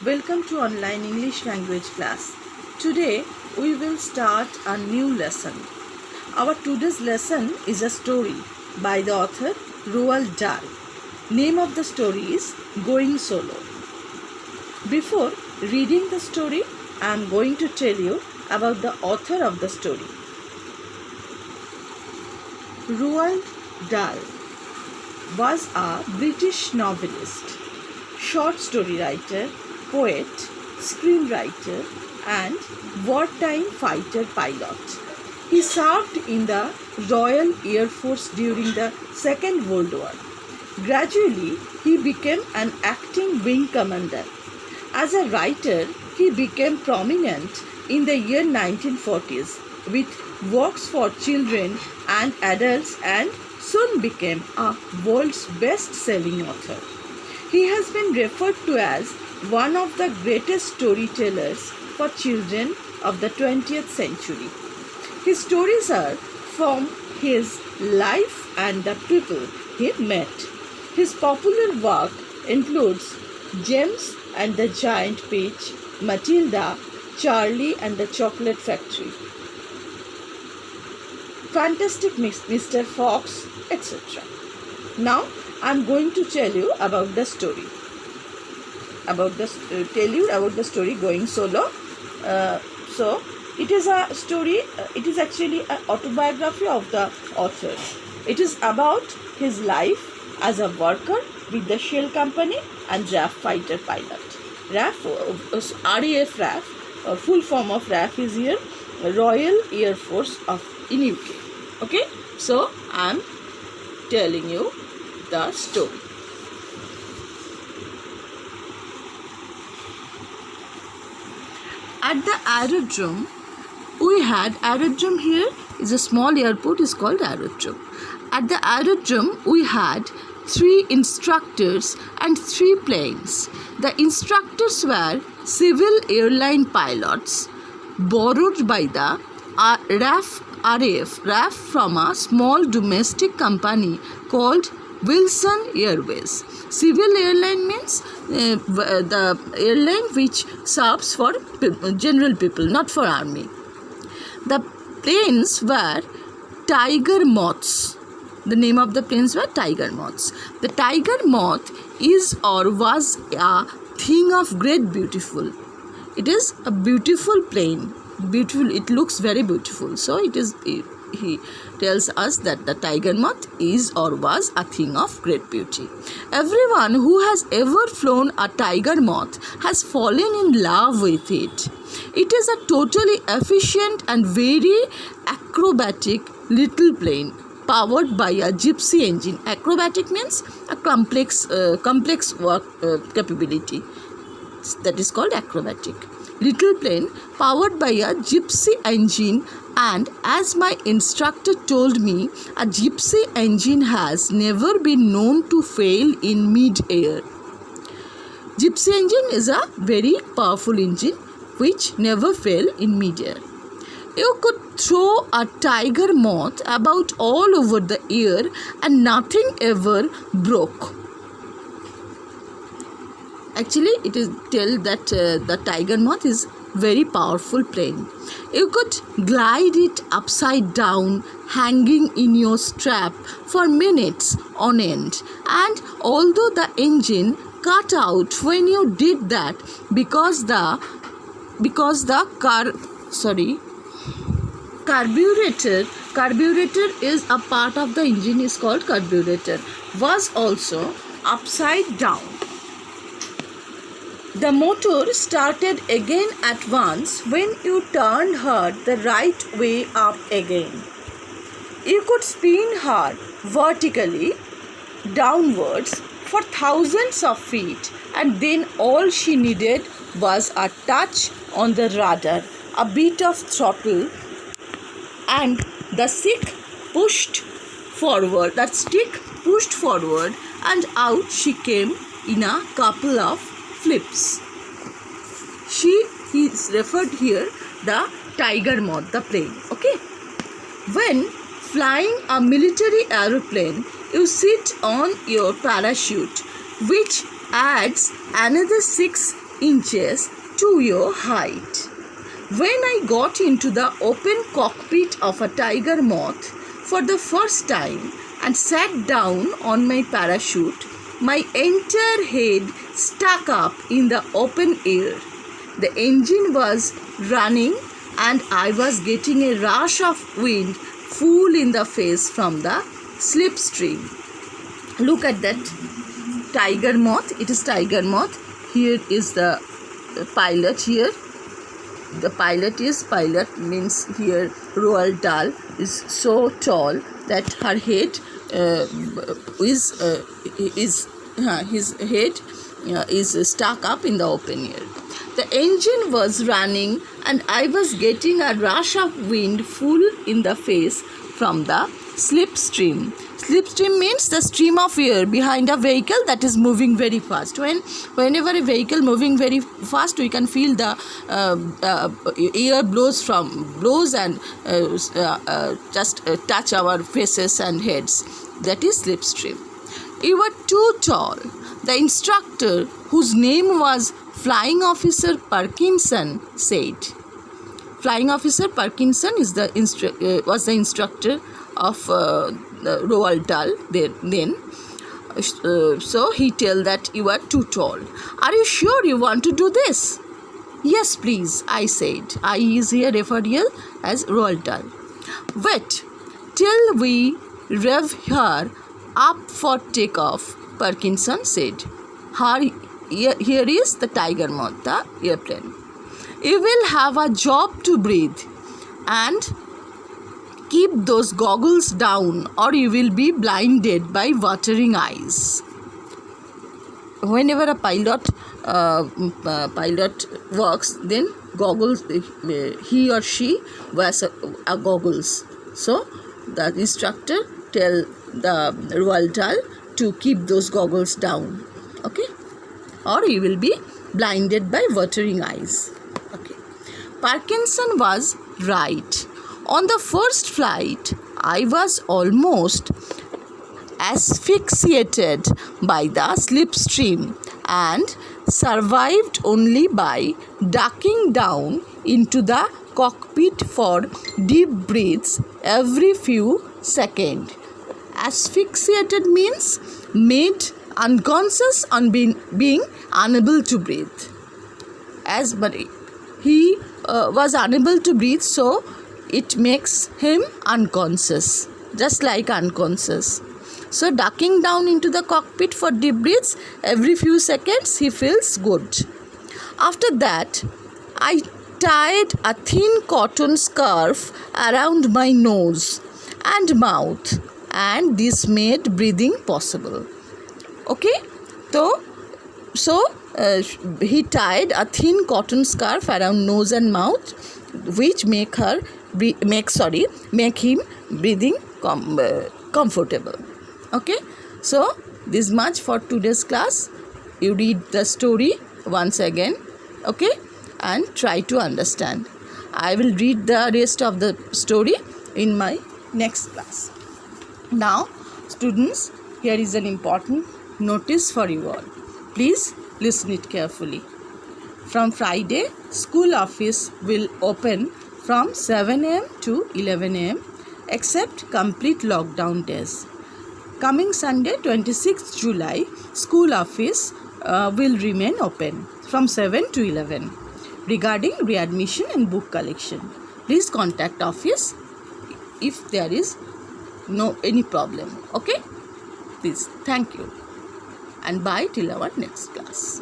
Welcome to online English language class. Today we will start a new lesson. Our today's lesson is a story by the author Roald Dahl. Name of the story is Going Solo. Before reading the story, I am going to tell you about the author of the story. Roald Dahl was a British novelist, short story writer, poet, screenwriter, and wartime fighter pilot. He served in the Royal Air Force during the Second World War. Gradually, he became an acting wing commander. As a writer, he became prominent in the year 1940s with works for children and adults and soon became a world's best-selling author. He has been referred to as one of the greatest storytellers for children of the 20th century. His stories are from his life and the people he met. His popular work includes James and the Giant Peach, Matilda, Charlie and the Chocolate Factory, Fantastic Mr. Fox, etc. Now I am going to tell you about the story. About the story Going Solo. So it is a story. It is actually an autobiography of the author. It is about his life as a worker with the Shell Company and RAF fighter pilot. RAF, RAF, full form of RAF is here, Royal Air Force in UK. Okay, so I am telling you the story. At the aerodrome, aerodrome here is a small airport, is called aerodrome. At the aerodrome, we had 3 instructors and 3 planes. The instructors were civil airline pilots borrowed by the RAF from a small domestic company called Wilson Airways. Civil airline means the airline which serves for general people, not for army. The planes were Tiger Moths. The name of the planes were Tiger Moths. The Tiger Moth is or was a thing of great beautiful. It is a beautiful plane. Beautiful. It looks very beautiful. So it is. He tells us that the tiger moth is or was a thing of great beauty. Everyone who has ever flown a tiger moth has fallen in love with it. It is a totally efficient and very acrobatic little plane powered by a gypsy engine. Acrobatic means a complex work capability. That is called acrobatic. Little plane powered by a gypsy engine, and as my instructor told me, a gypsy engine has never been known to fail in mid-air. Gypsy engine is a very powerful engine which never fail in mid-air. You could throw a tiger moth about all over the air and nothing ever broke. Actually, it is tell that the tiger moth is very powerful plane. You could glide it upside down, hanging in your strap for minutes on end. And although the engine cut out when you did that, because the carburetor is a part of the engine is called carburetor, was also upside down. The motor started again at once when you turned her the right way up again. You could spin her vertically downwards for thousands of feet, and then all she needed was a touch on the rudder, a bit of throttle, and the stick pushed forward, and out she came in a couple of flips. He is referred here the tiger moth, the plane. Okay. When flying a military aeroplane, you sit on your parachute, which adds another 6 inches to your height. When I got into the open cockpit of a tiger moth for the first time and sat down on my parachute, my entire head stuck up in the open air. The engine was running and I was getting a rush of wind full in the face from the slipstream. Look at that tiger moth. It is tiger moth. Here is the pilot here. The pilot means here Roald Dahl is so tall that her head his head is stuck up in the open air. The engine was running and I was getting a rush of wind full in the face from the slipstream. Slipstream means the stream of air behind a vehicle that is moving very fast. Whenever a vehicle moving very fast, we can feel the air blows and just touch our faces and heads. That is slipstream. You were too tall. The instructor, whose name was Flying Officer Parkinson, said. Flying Officer Parkinson was the instructor of Roald Dahl then. So he tell that you are too tall. Are you sure you want to do this? Yes, please, I said. I is here referred here as Roald Dahl. Wait till we rev her up for takeoff, Parkinson said. Here is the tiger moth, the airplane. You will have a job to breathe and keep those goggles down or you will be blinded by watering eyes. Whenever a pilot works, then goggles, he or she wears a goggles. So the instructor tell the Roald Dahl to keep those goggles down. Okay? Or you will be blinded by watering eyes. Okay. Parkinson was right. On the first flight, I was almost asphyxiated by the slipstream and survived only by ducking down into the cockpit for deep breaths every few seconds. Asphyxiated means made unconscious on being unable to breathe. But he was unable to breathe, so it makes him unconscious, just like unconscious. So ducking down into the cockpit for deep breaths every few seconds, he feels good. After that, I tied a thin cotton scarf around my nose and mouth, and this made breathing possible. Okay, so he tied a thin cotton scarf around nose and mouth, which make him breathing comfortable. Okay, so this much for today's class. You read the story once again, okay, and try to understand. I will read the rest of the story in my next class. Now, students, here is an important notice for you all. Please listen it carefully. From Friday, school office will open from 7 am to 11 am except complete lockdown days. Coming Sunday, 26th July, school office will remain open from 7 to 11. Regarding readmission and book collection, please contact office if there is any problem. Okay, please. Thank you and bye till our next class.